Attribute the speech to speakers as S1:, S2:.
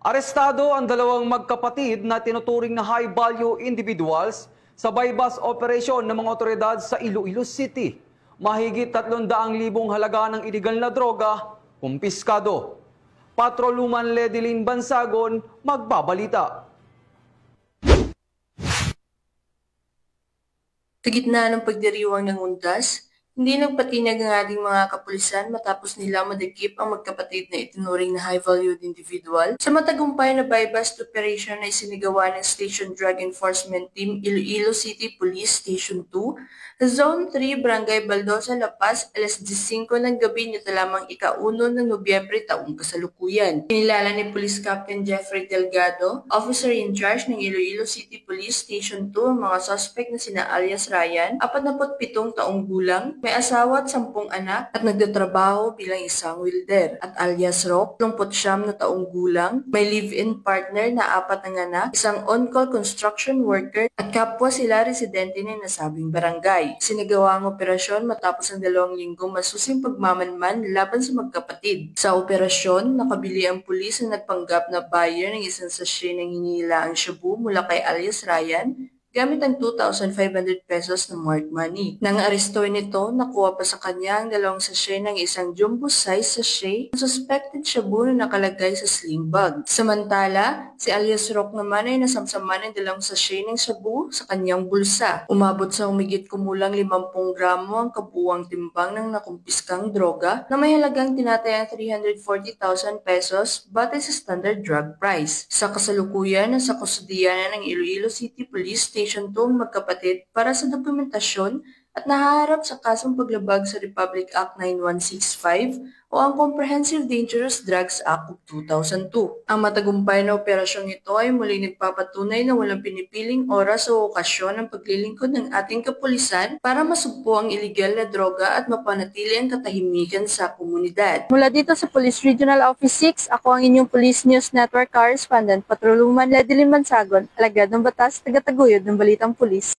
S1: Arestado ang dalawang magkapatid na tinuturing na high-value individuals sa bypass operation ng mga otoridad sa Iloilo City. Mahigit 300,000 halaga ng iligal na droga, kumpiskado. Patroluman Ledilyn Bansagon, magbabalita.
S2: Sa gitna ng pagdiriwang ng undas, hindi nagpatinag ang ating mga kapulisan matapos nila madakip ang magkapatid na itinuring na high-valued individual sa matagumpay na buy-bust operation na isinagawa ng Station Drug Enforcement Team Iloilo City Police Station 2 sa Zone 3, Barangay Baldosa, La Paz, alas 10:05 ng gabi nito lamang ika-1 ng Nobyembre taong kasalukuyan. Kinilala ni Police Captain Jeffrey Delgado, Officer in Charge ng Iloilo City Police Station 2, ang mga suspect na sina alias Ryan, 47 taong gulang, may asawa at 10 anak at nagtatrabaho bilang isang welder, at alias Rock, 39 na taong gulang, may live-in partner na 4 ang anak, isang on-call construction worker at kapwa sila residente ng nasabing barangay. Sinagawa ang operasyon matapos ang 2 linggong masusing pagmamanman laban sa magkapatid. Sa operasyon, nakabili ang pulis na nagpanggap na buyer ng isang sachet ng hinihilaang shabu mula kay alias Ryan gamit ang 2,500 pesos na marked money. Nang arestuhin nito, nakuha pa sa kanya ang 2 sachet ng isang jumbo size sachet ng suspected shabu na nakalagay sa sling bag. Samantala, si alias Rock naman ay nasamsaman ng 2 sachet ng shabu sa kanyang bulsa. Umabot sa humigit kumulang 50 gramo ang kabuuang timbang ng nakumpiskang droga na may halagang tinatayang 340,000 pesos batay sa standard drug price. Sa kasalukuyan, nasa kustudiyanan ng Iloilo City Police Station magkapatid para sa dokumentasyon at nahaharap sa kasong paglabag sa Republic Act 9165 o ang Comprehensive Dangerous Drugs Act of 2002. Ang matagumpay na operasyong ito ay muling nagpapatunay na walang pinipiling oras o okasyon ang paglilingkod ng ating kapulisan para masugpo ang iligal na droga at mapanatili ang katahimikan sa komunidad.
S3: Mula dito sa Police Regional Office 6, ako ang inyong Police News Network Correspondent, Patroluman Ledilyn Bansagon, alagad ng batas, tagataguyod ng balitang pulis.